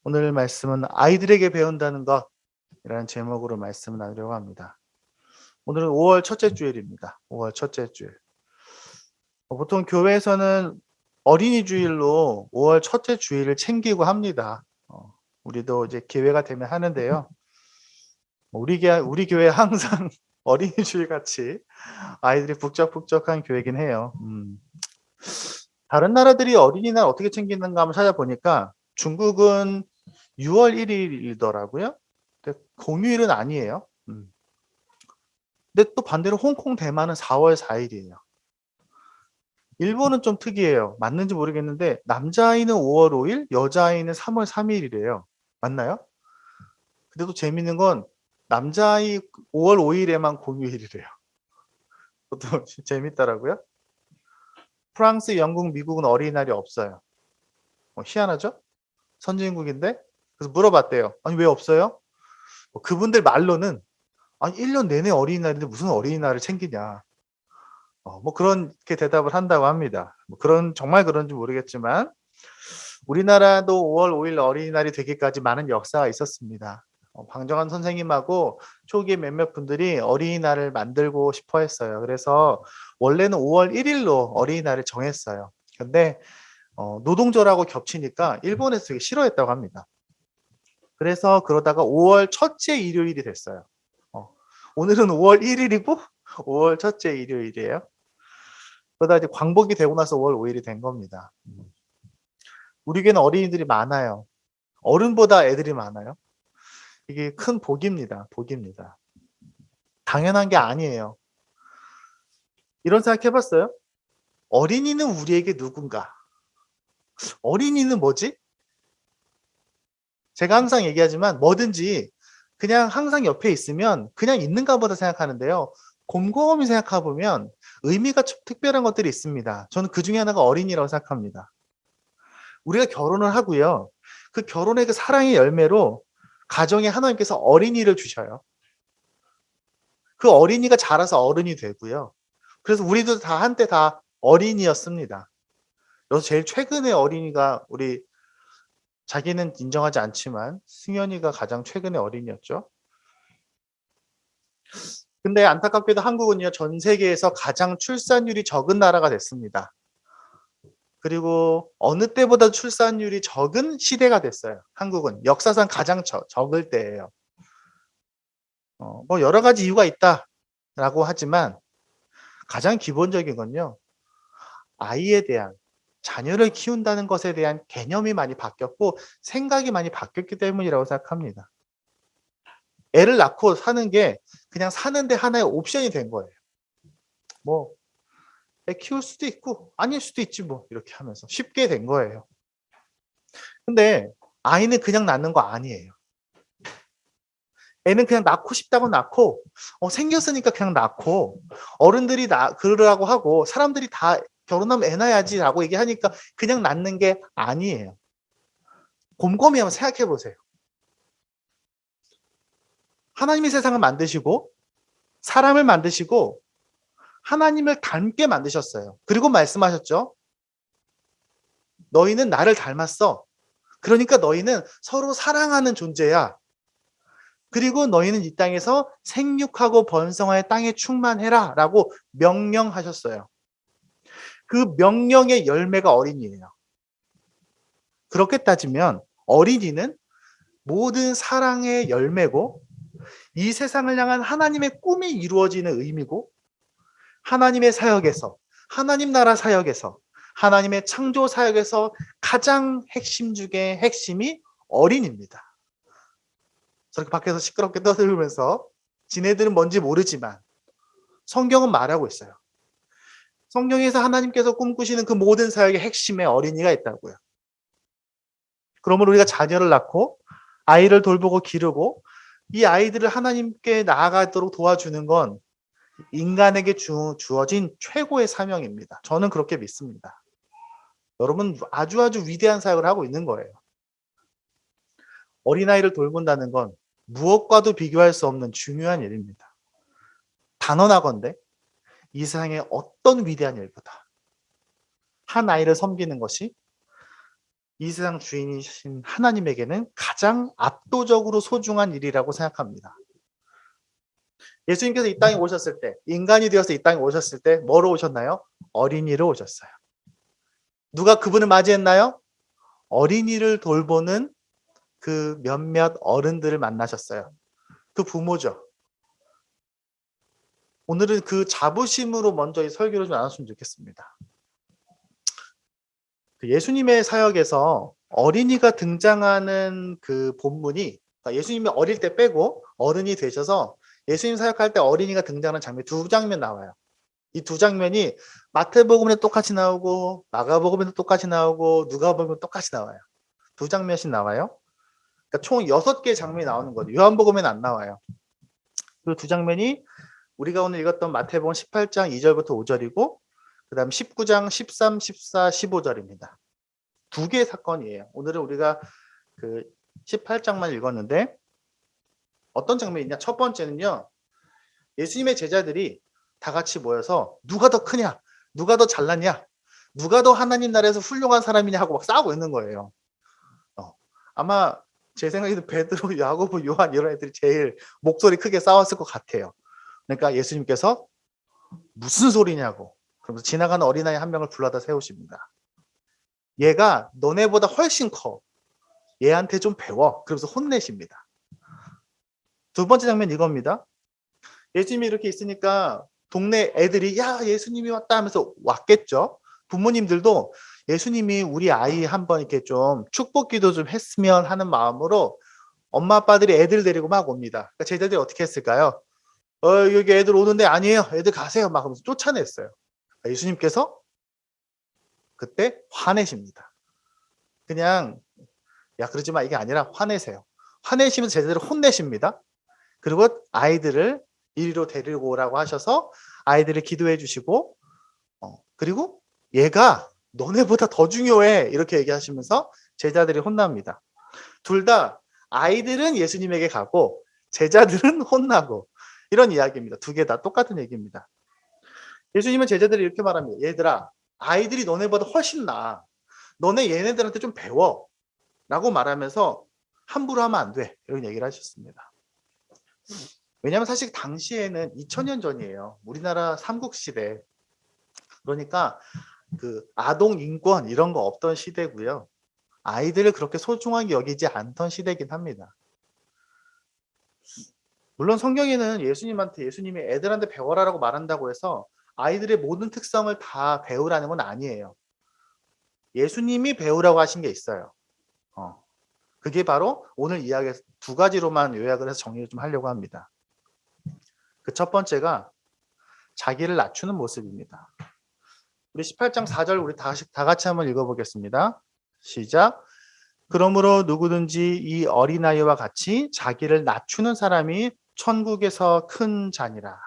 오늘 말씀은 아이들에게 배운다는 것이라는 제목으로 말씀을 나누려고 합니다. 오늘은 5월 첫째 주일입니다. 5월 첫째 주일. 보통 교회에서는 어린이 주일로 5월 첫째 주일을 챙기고 합니다. 우리도 이제 기회가 되면 하는데요. 우리 교회 항상 어린이 주일 같이 아이들이 북적북적한 교회긴 해요. 다른 나라들이 어린이날 어떻게 챙기는가 한번 찾아보니까 중국은 6월 1일이더라고요. 근데 공휴일은 아니에요. 근데 또 반대로 홍콩, 대만은 4월 4일이에요. 일본은 좀 특이해요. 맞는지 모르겠는데 남자아이는 5월 5일, 여자아이는 3월 3일이래요. 맞나요? 근데 또 재밌는 건 남자아이 5월 5일에만 공휴일이래요. 그것도 재밌더라고요. 프랑스, 영국, 미국은 어린이날이 없어요. 희한하죠? 선진국인데? 그래서 물어봤대요. 아니 왜 없어요? 그분들 말로는 아니 1년 내내 어린이날인데 무슨 어린이날을 챙기냐. 뭐 그렇게 대답을 한다고 합니다. 정말 그런지 모르겠지만 우리나라도 5월 5일 어린이날이 되기까지 많은 역사가 있었습니다. 방정환 선생님하고 초기에 몇몇 분들이 어린이날을 만들고 싶어 했어요. 그래서 원래는 5월 1일로 어린이날을 정했어요. 근데 노동절하고 겹치니까 일본에서 되게 싫어했다고 합니다. 그래서 그러다가 5월 첫째 일요일이 됐어요. 오늘은 5월 1일이고 5월 첫째 일요일이에요. 그러다 이제 광복이 되고 나서 5월 5일이 된 겁니다. 우리 교회는 어린이들이 많아요. 어른보다 애들이 많아요. 이게 큰 복입니다. 복입니다. 당연한 게 아니에요. 이런 생각 해봤어요? 어린이는 우리에게 누군가? 어린이는 뭐지? 제가 항상 얘기하지만 뭐든지 그냥 항상 옆에 있으면 그냥 있는가 보다 생각하는데요. 곰곰이 생각해보면 의미가 특별한 것들이 있습니다. 저는 그 중에 하나가 어린이라고 생각합니다. 우리가 결혼을 하고요. 그 결혼의 그 사랑의 열매로 가정에 하나님께서 어린이를 주셔요. 그 어린이가 자라서 어른이 되고요. 그래서 우리도 다 한때 다 어린이였습니다. 여기서 제일 최근의 어린이가 우리 자기는 인정하지 않지만 승현이가 가장 최근의 어린이였죠. 근데 안타깝게도 한국은요, 전 세계에서 가장 출산율이 적은 나라가 됐습니다. 그리고 어느 때보다 출산율이 적은 시대가 됐어요. 한국은 역사상 가장 적을 때예요. 뭐 여러 가지 이유가 있다라고 하지만 가장 기본적인 건요, 아이에 대한, 자녀를 키운다는 것에 대한 개념이 많이 바뀌었고 생각이 많이 바뀌었기 때문이라고 생각합니다. 애를 낳고 사는 게 그냥 사는데 하나의 옵션이 된 거예요. 뭐 애 키울 수도 있고 아닐 수도 있지 뭐, 이렇게 하면서 쉽게 된 거예요. 근데 아이는 그냥 낳는 거 아니에요. 애는 그냥 낳고 싶다고 낳고 생겼으니까 그냥 낳고 어른들이 그러라고 하고 사람들이 다 결혼하면 애 낳아야지라고 얘기하니까 그냥 낳는 게 아니에요. 곰곰이 한번 생각해 보세요. 하나님이 세상을 만드시고 사람을 만드시고 하나님을 닮게 만드셨어요. 그리고 말씀하셨죠. 너희는 나를 닮았어. 그러니까 너희는 서로 사랑하는 존재야. 그리고 너희는 이 땅에서 생육하고 번성하여 땅에 충만해라 라고 명령하셨어요. 그 명령의 열매가 어린이에요. 그렇게 따지면 어린이는 모든 사랑의 열매고 이 세상을 향한 하나님의 꿈이 이루어지는 의미고 하나님의 사역에서, 하나님 나라 사역에서, 하나님의 창조 사역에서 가장 핵심 중에 핵심이 어린입니다. 저렇게 밖에서 시끄럽게 떠들면서 지네들은 뭔지 모르지만 성경은 말하고 있어요. 성경에서 하나님께서 꿈꾸시는 그 모든 사역의 핵심에 어린이가 있다고요. 그러므로 우리가 자녀를 낳고 아이를 돌보고 기르고 이 아이들을 하나님께 나아가도록 도와주는 건 인간에게 주어진 최고의 사명입니다. 저는 그렇게 믿습니다. 여러분 아주 위대한 사역을 하고 있는 거예요. 어린아이를 돌본다는 건 무엇과도 비교할 수 없는 중요한 일입니다. 단언하건대 이 세상의 어떤 위대한 일보다 한 아이를 섬기는 것이 이 세상 주인이신 하나님에게는 가장 압도적으로 소중한 일이라고 생각합니다. 예수님께서 이 땅에 오셨을 때, 인간이 되어서 이 땅에 오셨을 때 뭐로 오셨나요? 어린이로 오셨어요. 누가 그분을 맞이했나요? 어린이를 돌보는 그 몇몇 어른들을 만나셨어요. 그 부모죠. 오늘은 그 자부심으로 먼저 이 설교를 좀 나눴으면 좋겠습니다. 그 예수님의 사역에서 어린이가 등장하는 그 본문이, 그러니까 예수님이 어릴 때 빼고 어른이 되셔서 예수님 사역할 때 어린이가 등장하는 장면, 두 장면 나와요. 이 두 장면이 마태복음에 똑같이 나오고 마가복음에도 똑같이 나오고 누가복음에도 똑같이 나와요. 두 장면씩 나와요. 그러니까 총 6개의 장면이 나오는 거죠. 요한복음에는 안 나와요. 그 두 장면이 우리가 오늘 읽었던 마태복음 18장 2절부터 5절이고 그다음 19장 13, 14, 15절입니다. 두 개의 사건이에요. 오늘은 우리가 그 18장만 읽었는데 어떤 장면이냐? 첫 번째는요. 예수님의 제자들이 다 같이 모여서 누가 더 크냐? 누가 더 잘났냐? 누가 더 하나님 나라에서 훌륭한 사람이냐 하고 막 싸우고 있는 거예요. 아마 제 생각에도 베드로, 야고보, 요한 이런 애들이 제일 목소리 크게 싸웠을 것 같아요. 그러니까 예수님께서 무슨 소리냐고 그러면서 지나가는 어린아이 한 명을 불러다 세우십니다. 얘가 너네보다 훨씬 커. 얘한테 좀 배워. 그러면서 혼내십니다. 두 번째 장면 이겁니다. 예수님이 이렇게 있으니까 동네 애들이 야 예수님이 왔다 하면서 왔겠죠. 부모님들도 예수님이 우리 아이 한번 이렇게 좀 축복 기도 좀 했으면 하는 마음으로 엄마 아빠들이 애들 데리고 막 옵니다. 그러니까 제자들이 어떻게 했을까요? 여기 애들 오는데 아니에요. 애들 가세요. 막 하면서 쫓아냈어요. 예수님께서 그때 화내십니다. 그냥 야 그러지 마 이게 아니라 화내세요. 화내시면서 제자들을 혼내십니다. 그리고 아이들을 이리로 데리고 오라고 하셔서 아이들을 기도해 주시고 그리고 얘가 너네보다 더 중요해 이렇게 얘기하시면서 제자들이 혼납니다. 둘 다 아이들은 예수님에게 가고 제자들은 혼나고 이런 이야기입니다. 두 개 다 똑같은 얘기입니다. 예수님은 제자들이 이렇게 말합니다. 얘들아 아이들이 너네보다 훨씬 나아. 너네 얘네들한테 좀 배워 라고 말하면서 함부로 하면 안 돼 이런 얘기를 하셨습니다. 왜냐하면 사실 당시에는 2000년 전이에요. 우리나라 삼국시대. 그러니까 그 아동 인권 이런 거 없던 시대고요. 아이들을 그렇게 소중하게 여기지 않던 시대이긴 합니다. 물론 성경에는 예수님한테 예수님이 애들한테 배워라라고 말한다고 해서 아이들의 모든 특성을 다 배우라는 건 아니에요. 예수님이 배우라고 하신 게 있어요. 그게 바로 오늘 이야기에서 두 가지로만 요약을 해서 정리를 좀 하려고 합니다. 그 첫 번째가 자기를 낮추는 모습입니다. 우리 18장 4절 우리 다 같이 한번 읽어보겠습니다. 시작. 그러므로 누구든지 이 어린아이와 같이 자기를 낮추는 사람이 천국에서 큰 자니라.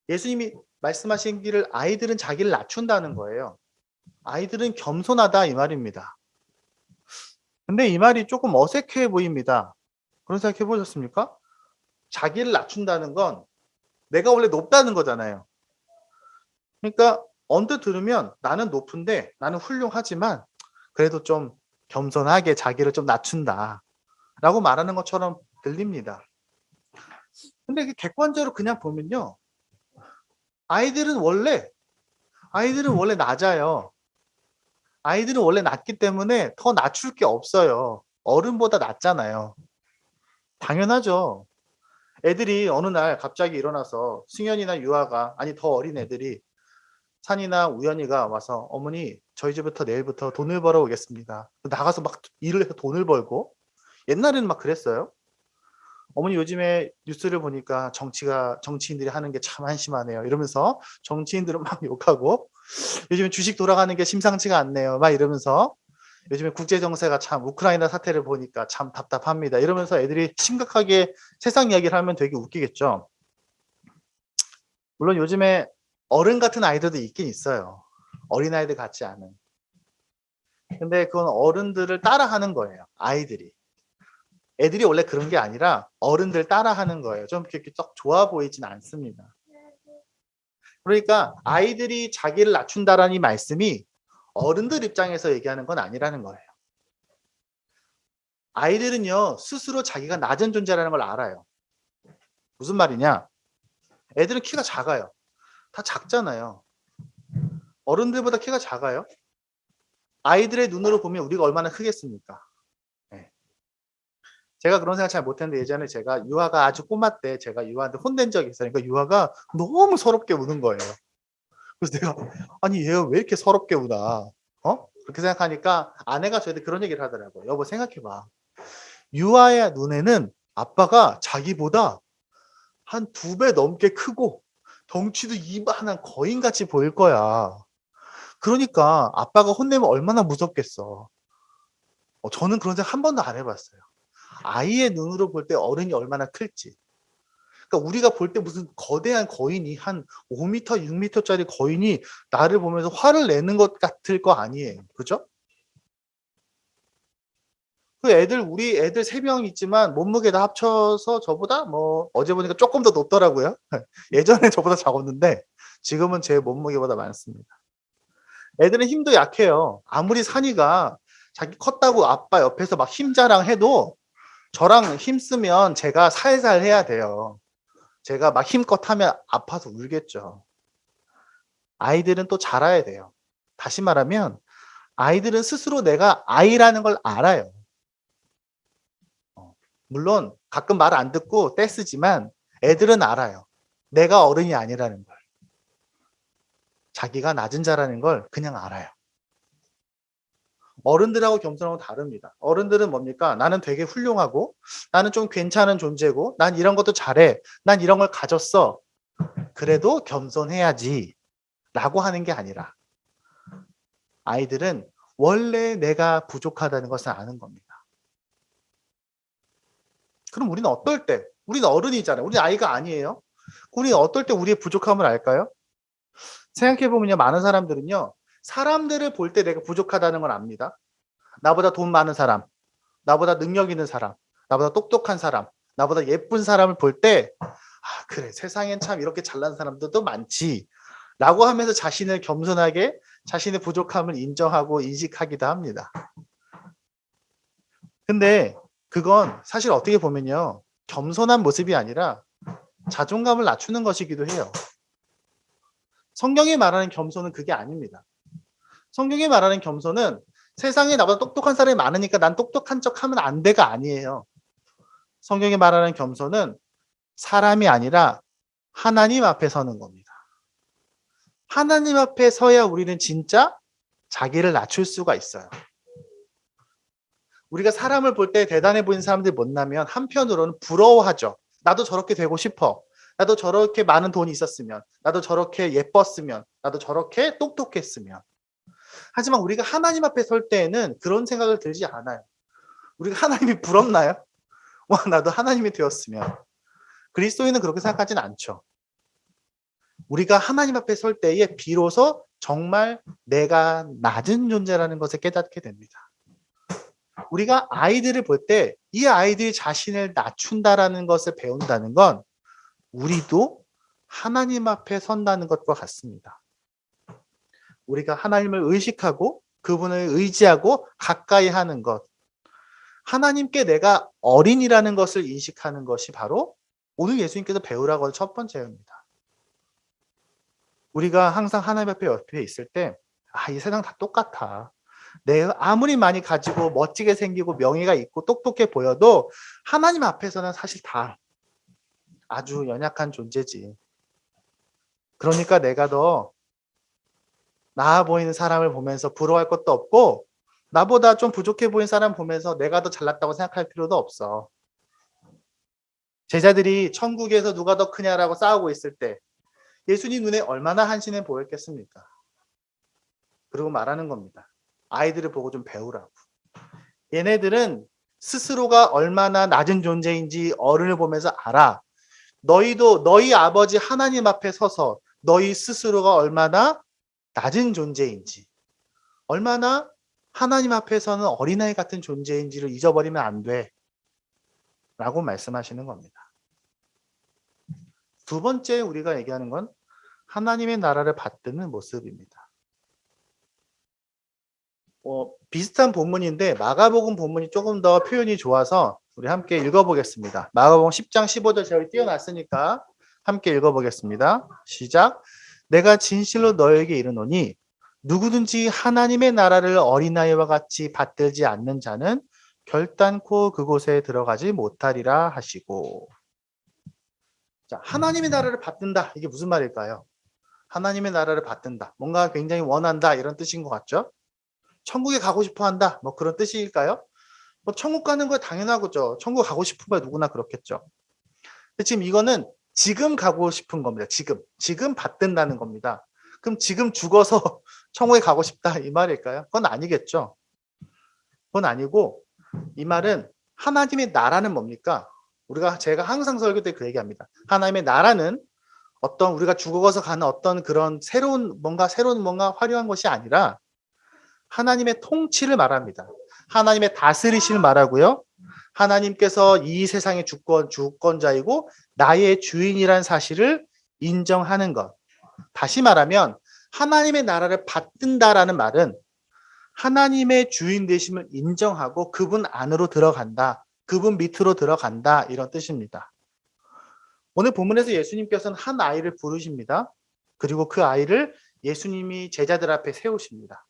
예수님이 말씀하신 길을 아이들은 자기를 낮춘다는 거예요. 아이들은 겸손하다 이 말입니다. 근데 이 말이 조금 어색해 보입니다. 그런 생각 해보셨습니까? 자기를 낮춘다는 건 내가 원래 높다는 거잖아요. 그러니까 언뜻 들으면 나는 높은데 나는 훌륭하지만 그래도 좀 겸손하게 자기를 좀 낮춘다 라고 말하는 것처럼 들립니다. 근데 객관적으로 그냥 보면요. 아이들은 원래 낮아요. 아이들은 원래 낮기 때문에 더 낮출 게 없어요. 어른보다 낮잖아요. 당연하죠. 애들이 어느 날 갑자기 일어나서 승현이나 유아가 아니 더 어린 애들이 산이나 우연이가 와서 어머니 저희 집부터 내일부터 돈을 벌어 오겠습니다. 나가서 막 일을 해서 돈을 벌고 옛날에는 막 그랬어요. 어머니 요즘에 뉴스를 보니까 정치인들이 하는 게 참 한심하네요. 이러면서 정치인들은 막 욕하고 요즘에 주식 돌아가는 게 심상치가 않네요. 막 이러면서 요즘에 국제 정세가 참 우크라이나 사태를 보니까 참 답답합니다. 이러면서 애들이 심각하게 세상 이야기를 하면 되게 웃기겠죠. 물론 요즘에 어른 같은 아이들도 있긴 있어요. 어린아이들 같지 않은. 근데 그건 어른들을 따라하는 거예요. 아이들이. 애들이 원래 그런 게 아니라 어른들 따라하는 거예요. 좀 그렇게 썩 좋아 보이진 않습니다. 그러니까 아이들이 자기를 낮춘다라는 이 말씀이 어른들 입장에서 얘기하는 건 아니라는 거예요. 아이들은요, 스스로 자기가 낮은 존재라는 걸 알아요. 무슨 말이냐? 애들은 키가 작아요. 다 작잖아요. 어른들보다 키가 작아요. 아이들의 눈으로 보면 우리가 얼마나 크겠습니까? 네. 제가 그런 생각 잘 못했는데 예전에 제가 유아가 아주 꼬마 때 제가 유아한테 혼낸 적이 있어요. 그러니까 유아가 너무 서럽게 우는 거예요. 그래서 내가 아니 얘가 왜 이렇게 서럽게 우나? 그렇게 생각하니까 아내가 저한테 그런 얘기를 하더라고요. 여보 생각해봐. 유아의 눈에는 아빠가 자기보다 한 2배 넘게 크고 덩치도 이만한 거인같이 보일 거야. 그러니까 아빠가 혼내면 얼마나 무섭겠어. 저는 그런 생각 한 번도 안 해봤어요. 아이의 눈으로 볼 때 어른이 얼마나 클지. 그러니까 우리가 볼 때 무슨 거대한 거인이 한 5m, 6m짜리 거인이 나를 보면서 화를 내는 것 같을 거 아니에요. 그죠? 우리 애들 3명 있지만 몸무게 다 합쳐서 저보다 뭐 어제 보니까 조금 더 높더라고요. 예전에 저보다 작았는데 지금은 제 몸무게보다 많습니다. 애들은 힘도 약해요. 아무리 산이가 자기 컸다고 아빠 옆에서 막 힘 자랑해도 저랑 힘쓰면 제가 살살 해야 돼요. 제가 막 힘껏 하면 아파서 울겠죠. 아이들은 또 자라야 돼요. 다시 말하면 아이들은 스스로 내가 아이라는 걸 알아요. 물론 가끔 말 안 듣고 떼쓰지만 애들은 알아요. 내가 어른이 아니라는 걸. 자기가 낮은 자라는 걸 그냥 알아요. 어른들하고 겸손하고 다릅니다. 어른들은 뭡니까? 나는 되게 훌륭하고 나는 좀 괜찮은 존재고 난 이런 것도 잘해. 난 이런 걸 가졌어. 그래도 겸손해야지 라고 하는 게 아니라 아이들은 원래 내가 부족하다는 것을 아는 겁니다. 그럼 우리는 어떨 때? 우리는 어른이잖아요. 우리는 아이가 아니에요. 우리는 어떨 때 우리의 부족함을 알까요? 생각해보면요. 많은 사람들은요. 사람들을 볼 때 내가 부족하다는 걸 압니다. 나보다 돈 많은 사람, 나보다 능력 있는 사람, 나보다 똑똑한 사람, 나보다 예쁜 사람을 볼 때 그래 세상엔 참 이렇게 잘난 사람들도 많지 라고 하면서 자신을 겸손하게 자신의 부족함을 인정하고 인식하기도 합니다. 근데 그건 사실 어떻게 보면요. 겸손한 모습이 아니라 자존감을 낮추는 것이기도 해요. 성경이 말하는 겸손은 그게 아닙니다. 성경이 말하는 겸손은 세상에 나보다 똑똑한 사람이 많으니까 난 똑똑한 척하면 안 돼가 아니에요. 성경이 말하는 겸손은 사람이 아니라 하나님 앞에 서는 겁니다. 하나님 앞에 서야 우리는 진짜 자기를 낮출 수가 있어요. 우리가 사람을 볼 때 대단해 보이는 사람들이 못나면 한편으로는 부러워하죠. 나도 저렇게 되고 싶어. 나도 저렇게 많은 돈이 있었으면. 나도 저렇게 예뻤으면. 나도 저렇게 똑똑했으면. 하지만 우리가 하나님 앞에 설 때에는 그런 생각을 들지 않아요. 우리가 하나님이 부럽나요? 와, 나도 하나님이 되었으면. 그리스도인은 그렇게 생각하진 않죠. 우리가 하나님 앞에 설 때에 비로소 정말 내가 낮은 존재라는 것을 깨닫게 됩니다. 우리가 아이들을 볼 때 이 아이들이 자신을 낮춘다라는 것을 배운다는 건 우리도 하나님 앞에 선다는 것과 같습니다. 우리가 하나님을 의식하고 그분을 의지하고 가까이 하는 것. 하나님께 내가 어린이라는 것을 인식하는 것이 바로 오늘 예수님께서 배우라고 할 첫 번째입니다. 우리가 항상 하나님 앞에 옆에 있을 때 이 세상 다 똑같아. 내가 아무리 많이 가지고 멋지게 생기고 명예가 있고 똑똑해 보여도 하나님 앞에서는 사실 다 아주 연약한 존재지. 그러니까 내가 더 나아 보이는 사람을 보면서 부러워할 것도 없고 나보다 좀 부족해 보이는 사람 보면서 내가 더 잘났다고 생각할 필요도 없어. 제자들이 천국에서 누가 더 크냐라고 싸우고 있을 때 예수님 눈에 얼마나 한심해 보였겠습니까? 그리고 말하는 겁니다. 아이들을 보고 좀 배우라고. 얘네들은 스스로가 얼마나 낮은 존재인지 어른을 보면서 알아. 너희도 너희 아버지 하나님 앞에 서서 너희 스스로가 얼마나 낮은 존재인지, 얼마나 하나님 앞에서는 어린아이 같은 존재인지를 잊어버리면 안 돼. 라고 말씀하시는 겁니다. 두 번째 우리가 얘기하는 건 하나님의 나라를 받드는 모습입니다. 비슷한 본문인데 마가복음 본문이 조금 더 표현이 좋아서 우리 함께 읽어보겠습니다. 마가복음 10장 15절 저희 띄워놨으니까 함께 읽어보겠습니다. 시작. 내가 진실로 너에게 이르노니 누구든지 하나님의 나라를 어린아이와 같이 받들지 않는 자는 결단코 그곳에 들어가지 못하리라 하시고. 자, 하나님의 나라를 받든다. 이게 무슨 말일까요? 하나님의 나라를 받든다. 뭔가 굉장히 원한다. 이런 뜻인 것 같죠? 천국에 가고 싶어 한다. 뭐 그런 뜻일까요? 뭐 천국 가는 거 당연하죠. 천국 가고 싶은 거 누구나 그렇겠죠. 근데 지금 이거는 지금 가고 싶은 겁니다. 지금 받든다는 겁니다. 그럼 지금 죽어서 천국에 가고 싶다 이 말일까요? 그건 아니겠죠. 그건 아니고 이 말은 하나님의 나라는 뭡니까? 제가 항상 설교 때 그 얘기합니다. 하나님의 나라는 어떤 우리가 죽어서 가는 어떤 그런 새로운 뭔가 화려한 것이 아니라 하나님의 통치를 말합니다. 하나님의 다스리심을 말하고요. 하나님께서 이 세상의 주권자이고 나의 주인이란 사실을 인정하는 것. 다시 말하면 하나님의 나라를 받든다라는 말은 하나님의 주인 되심을 인정하고 그분 안으로 들어간다. 그분 밑으로 들어간다. 이런 뜻입니다. 오늘 본문에서 예수님께서는 한 아이를 부르십니다. 그리고 그 아이를 예수님이 제자들 앞에 세우십니다.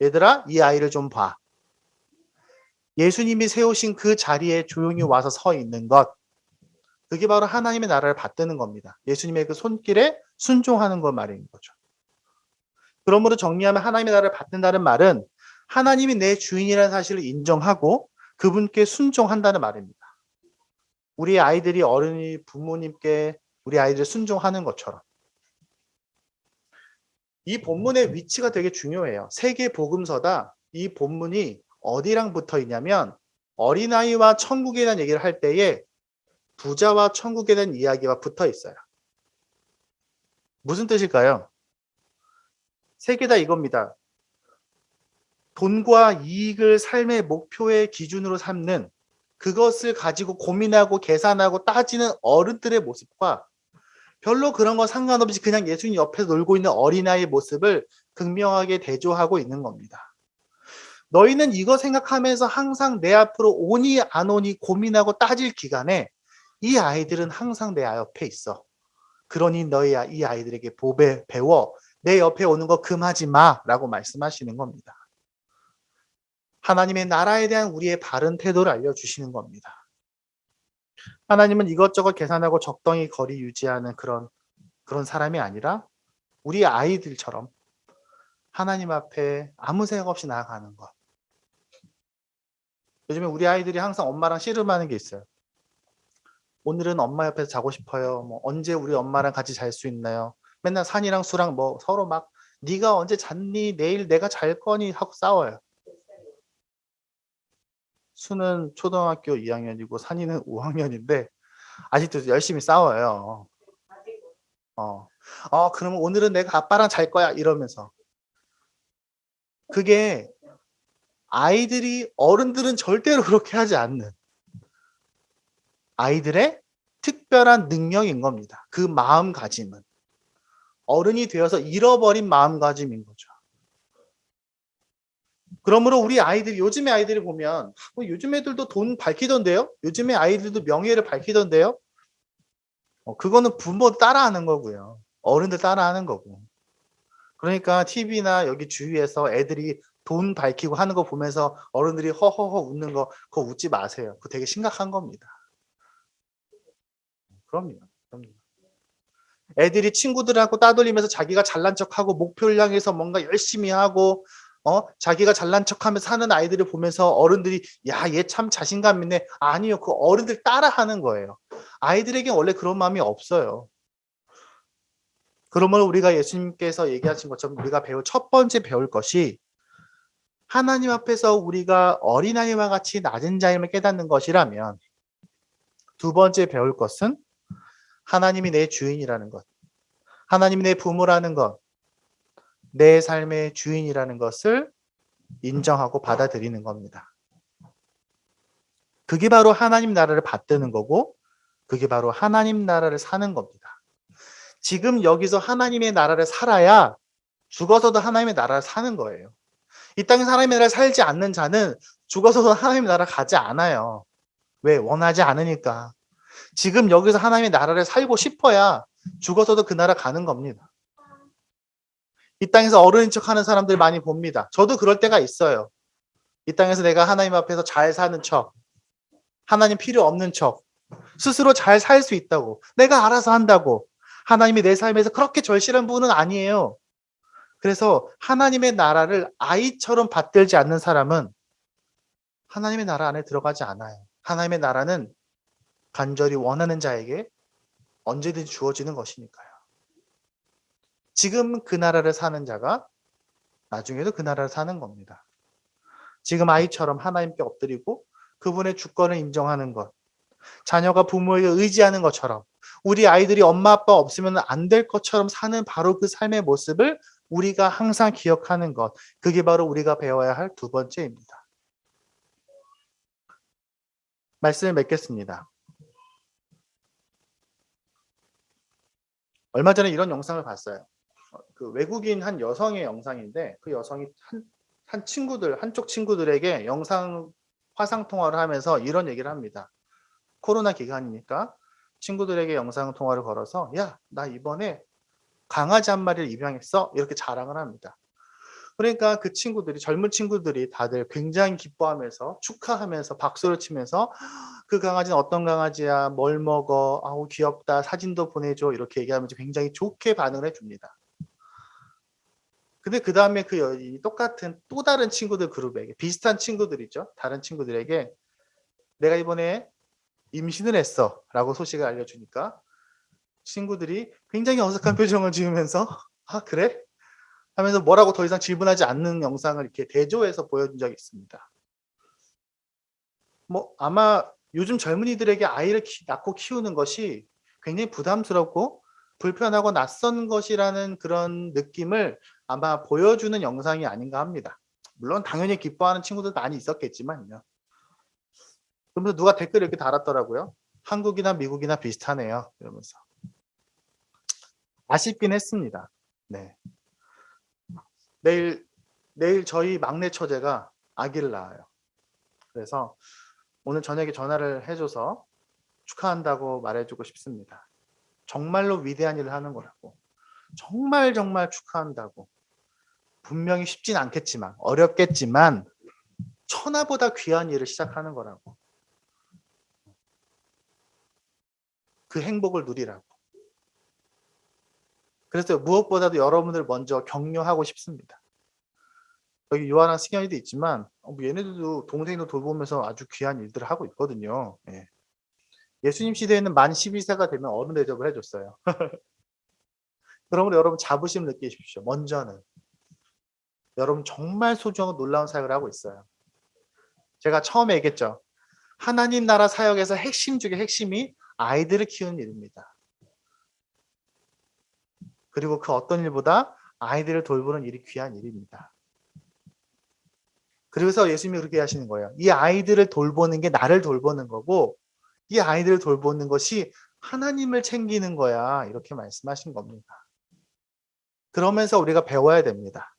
얘들아, 이 아이를 좀 봐. 예수님이 세우신 그 자리에 조용히 와서 서 있는 것. 그게 바로 하나님의 나라를 받드는 겁니다. 예수님의 그 손길에 순종하는 것 말인 거죠. 그러므로 정리하면 하나님의 나라를 받는다는 말은 하나님이 내 주인이라는 사실을 인정하고 그분께 순종한다는 말입니다. 우리 아이들이 어른이 부모님께 우리 아이들 순종하는 것처럼. 이 본문의 위치가 되게 중요해요. 세계복음서다 이 본문이 어디랑 붙어 있냐면 어린아이와 천국에 대한 얘기를 할 때에 부자와 천국에 대한 이야기와 붙어 있어요. 무슨 뜻일까요? 세 개 다 이겁니다. 돈과 이익을 삶의 목표의 기준으로 삼는 그것을 가지고 고민하고 계산하고 따지는 어른들의 모습과 별로 그런 거 상관없이 그냥 예수님 옆에서 놀고 있는 어린아이의 모습을 극명하게 대조하고 있는 겁니다. 너희는 이거 생각하면서 항상 내 앞으로 오니 안 오니 고민하고 따질 기간에 이 아이들은 항상 내 옆에 있어. 그러니 너희 이 아이들에게 배워 내 옆에 오는 거 금하지 마라고 말씀하시는 겁니다. 하나님의 나라에 대한 우리의 바른 태도를 알려주시는 겁니다. 하나님은 이것저것 계산하고 적당히 거리 유지하는 그런 사람이 아니라 우리 아이들처럼 하나님 앞에 아무 생각 없이 나아가는 것. 요즘에 우리 아이들이 항상 엄마랑 씨름하는 게 있어요. 오늘은 엄마 옆에서 자고 싶어요. 뭐 언제 우리 엄마랑 같이 잘 수 있나요? 맨날 산이랑 수랑 뭐 서로 막 네가 언제 잤니? 내일 내가 잘 거니? 하고 싸워요. 수는 초등학교 2학년이고 산이는 5학년인데 아직도 열심히 싸워요. 그러면 오늘은 내가 아빠랑 잘 거야 이러면서. 그게 어른들은 절대로 그렇게 하지 않는 아이들의 특별한 능력인 겁니다. 그 마음가짐은. 어른이 되어서 잃어버린 마음가짐인 거죠. 그러므로 우리 아이들이 요즘의 아이들이 보면 요즘 애들도 돈 밝히던데요? 요즘의 아이들도 명예를 밝히던데요? 그거는 부모 따라하는 거고요. 어른들 따라하는 거고. 그러니까 TV나 여기 주위에서 애들이 돈 밝히고 하는 거 보면서 어른들이 허허허 웃는 거 그거 웃지 마세요. 그거 되게 심각한 겁니다. 그럼요. 애들이 친구들하고 따돌리면서 자기가 잘난 척하고 목표를 향해서 뭔가 열심히 하고 자기가 잘난 척하면서 사는 아이들을 보면서 어른들이 야, 얘 참 자신감 있네. 아니요. 그 어른들 따라하는 거예요. 아이들에게 원래 그런 마음이 없어요. 그러면 우리가 예수님께서 얘기하신 것처럼 우리가 첫 번째 배울 것이 하나님 앞에서 우리가 어린아이와 같이 낮은 자임을 깨닫는 것이라면 두 번째 배울 것은 하나님이 내 주인이라는 것, 하나님이 내 부모라는 것, 내 삶의 주인이라는 것을 인정하고 받아들이는 겁니다. 그게 바로 하나님 나라를 받드는 거고 그게 바로 하나님 나라를 사는 겁니다. 지금 여기서 하나님의 나라를 살아야 죽어서도 하나님의 나라를 사는 거예요. 이 땅에서 하나님의 나라를 살지 않는 자는 죽어서도 하나님의 나라 가지 않아요. 왜? 원하지 않으니까. 지금 여기서 하나님의 나라를 살고 싶어야 죽어서도 그 나라 가는 겁니다. 이 땅에서 어른인 척하는 사람들 많이 봅니다. 저도 그럴 때가 있어요. 이 땅에서 내가 하나님 앞에서 잘 사는 척, 하나님 필요 없는 척, 스스로 잘 살 수 있다고, 내가 알아서 한다고. 하나님이 내 삶에서 그렇게 절실한 분은 아니에요. 그래서 하나님의 나라를 아이처럼 받들지 않는 사람은 하나님의 나라 안에 들어가지 않아요. 하나님의 나라는 간절히 원하는 자에게 언제든지 주어지는 것이니까요. 지금 그 나라를 사는 자가 나중에도 그 나라를 사는 겁니다. 지금 아이처럼 하나님께 엎드리고 그분의 주권을 인정하는 것, 자녀가 부모에게 의지하는 것처럼 우리 아이들이 엄마 아빠 없으면 안 될 것처럼 사는 바로 그 삶의 모습을 우리가 항상 기억하는 것, 그게 바로 우리가 배워야 할 두 번째입니다. 말씀을 맺겠습니다. 얼마 전에 이런 영상을 봤어요. 그 외국인 한 여성의 영상인데 그 여성이 한쪽 친구들에게 영상 화상 통화를 하면서 이런 얘기를 합니다. 코로나 기간이니까 친구들에게 영상 통화를 걸어서 야, 나 이번에 강아지 한 마리를 입양했어. 이렇게 자랑을 합니다. 그러니까 그 친구들이, 젊은 친구들이 다들 굉장히 기뻐하면서 축하하면서 박수를 치면서 그 강아지는 어떤 강아지야, 뭘 먹어, 아우 귀엽다, 사진도 보내줘, 이렇게 얘기하면서 굉장히 좋게 반응을 해줍니다. 근데 그 다음에 똑같은 또 다른 친구들 그룹에게, 비슷한 친구들이죠, 다른 친구들에게 내가 이번에 임신을 했어 라고 소식을 알려주니까 친구들이 굉장히 어색한 표정을 지으면서 아 그래? 하면서 뭐라고 더 이상 질문하지 않는 영상을 이렇게 대조해서 보여준 적이 있습니다. 뭐 아마 요즘 젊은이들에게 아이를 낳고 키우는 것이 굉장히 부담스럽고 불편하고 낯선 것이라는 그런 느낌을 아마 보여주는 영상이 아닌가 합니다. 물론 당연히 기뻐하는 친구들 많이 있었겠지만요. 그러면서 누가 댓글을 이렇게 달았더라고요. 한국이나 미국이나 비슷하네요. 이러면서. 아쉽긴 했습니다. 네. 내일 저희 막내 처제가 아기를 낳아요. 그래서 오늘 저녁에 전화를 해줘서 축하한다고 말해주고 싶습니다. 정말로 위대한 일을 하는 거라고. 정말 축하한다고. 분명히 쉽진 않겠지만, 어렵겠지만 천하보다 귀한 일을 시작하는 거라고. 그 행복을 누리라고. 그래서 무엇보다도 여러분들 먼저 격려하고 싶습니다. 여기 요한랑 승현이도 있지만 얘네들도 동생도 돌보면서 아주 귀한 일들을 하고 있거든요. 예. 예수님 시대에는 만 12세가 되면 어른 대접을 해줬어요. 그러므로 여러분 자부심 느끼십시오. 먼저는. 여러분 정말 소중하고 놀라운 사역을 하고 있어요. 제가 처음에 얘기했죠. 하나님 나라 사역에서 핵심 중에 핵심이 아이들을 키우는 일입니다. 그리고 그 어떤 일보다 아이들을 돌보는 일이 귀한 일입니다. 그래서 예수님이 그렇게 하시는 거예요. 이 아이들을 돌보는 게 나를 돌보는 거고 이 아이들을 돌보는 것이 하나님을 챙기는 거야. 이렇게 말씀하신 겁니다. 그러면서 우리가 배워야 됩니다.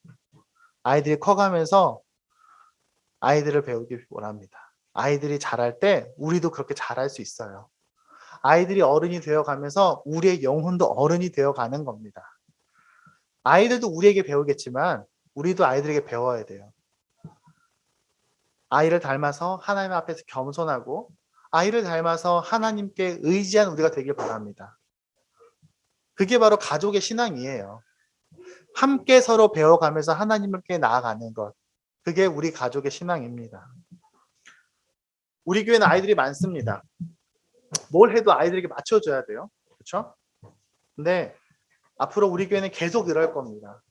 아이들이 커가면서 아이들을 배우기 원합니다. 아이들이 자랄 때 우리도 그렇게 자랄 수 있어요. 아이들이 어른이 되어가면서 우리의 영혼도 어른이 되어가는 겁니다. 아이들도 우리에게 배우겠지만 우리도 아이들에게 배워야 돼요. 아이를 닮아서 하나님 앞에서 겸손하고 아이를 닮아서 하나님께 의지한 우리가 되길 바랍니다. 그게 바로 가족의 신앙이에요. 함께 서로 배워가면서 하나님께 나아가는 것. 그게 우리 가족의 신앙입니다. 우리 교회는 아이들이 많습니다. 뭘 해도 아이들에게 맞춰줘야 돼요. 그렇죠? 근데 앞으로 우리 교회는 계속 이럴 겁니다.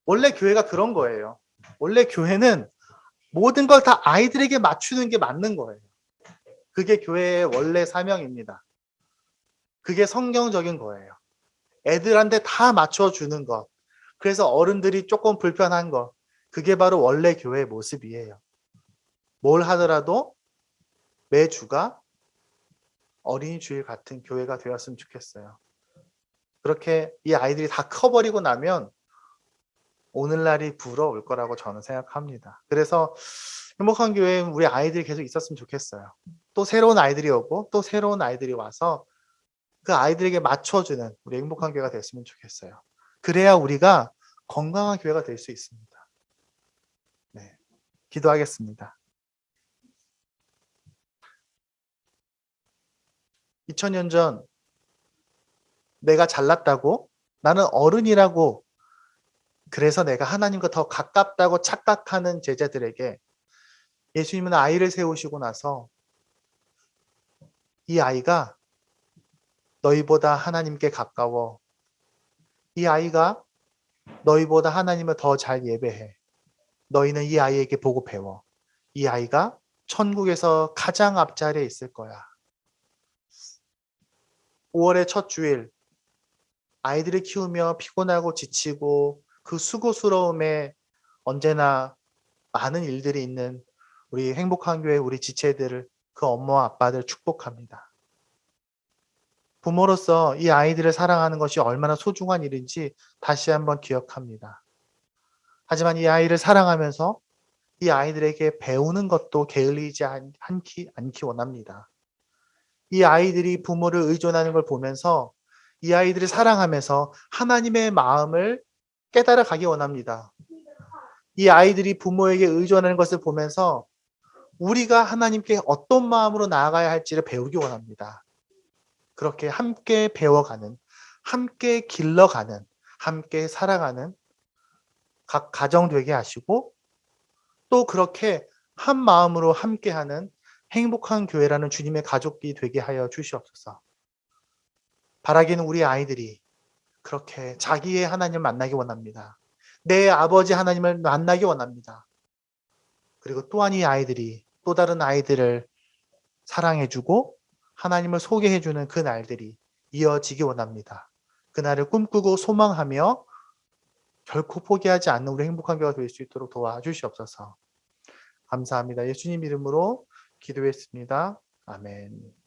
원래 교회가 그런 거예요. 원래 교회는 모든 걸 다 아이들에게 맞추는 게 맞는 거예요. 그게 교회의 원래 사명입니다. 그게 성경적인 거예요. 애들한테 다 맞춰주는 것. 그래서 어른들이 조금 불편한 것. 그게 바로 원래 교회의 모습이에요. 뭘 하더라도 매주가 어린이 주일 같은 교회가 되었으면 좋겠어요. 그렇게 이 아이들이 다 커버리고 나면 오늘날이 부러울 거라고 저는 생각합니다. 그래서 행복한 교회에 우리 아이들이 계속 있었으면 좋겠어요. 또 새로운 아이들이 오고 또 새로운 아이들이 와서 그 아이들에게 맞춰주는 우리 행복한 교회가 됐으면 좋겠어요. 그래야 우리가 건강한 교회가 될 수 있습니다. 네, 기도하겠습니다. 2000년 전 내가 잘났다고, 나는 어른이라고, 그래서 내가 하나님과 더 가깝다고 착각하는 제자들에게 예수님은 아이를 세우시고 나서 이 아이가 너희보다 하나님께 가까워. 이 아이가 너희보다 하나님을 더 잘 예배해. 너희는 이 아이에게 보고 배워. 이 아이가 천국에서 가장 앞자리에 있을 거야. 5월의 첫 주일, 아이들을 키우며 피곤하고 지치고 그 수고스러움에 언제나 많은 일들이 있는 우리 행복한 교회 우리 지체들을, 그 엄마와 아빠들 축복합니다. 부모로서 이 아이들을 사랑하는 것이 얼마나 소중한 일인지 다시 한번 기억합니다. 하지만 이 아이를 사랑하면서 이 아이들에게 배우는 것도 게을리지 않기 원합니다. 이 아이들이 부모를 의존하는 걸 보면서 이 아이들을 사랑하면서 하나님의 마음을 깨달아 가기 원합니다. 이 아이들이 부모에게 의존하는 것을 보면서 우리가 하나님께 어떤 마음으로 나아가야 할지를 배우기 원합니다. 그렇게 함께 배워가는, 함께 길러가는, 함께 살아가는 각 가정 되게 하시고, 또 그렇게 한 마음으로 함께하는 행복한 교회라는 주님의 가족이 되게 하여 주시옵소서. 바라기는 우리 아이들이 그렇게 자기의 하나님을 만나기 원합니다. 내 아버지 하나님을 만나기 원합니다. 그리고 또한 이 아이들이 또 다른 아이들을 사랑해주고 하나님을 소개해주는 그 날들이 이어지기 원합니다. 그날을 꿈꾸고 소망하며 결코 포기하지 않는 우리 행복한 교회가 될 수 있도록 도와주시옵소서. 감사합니다. 예수님 이름으로 기도했습니다. 아멘.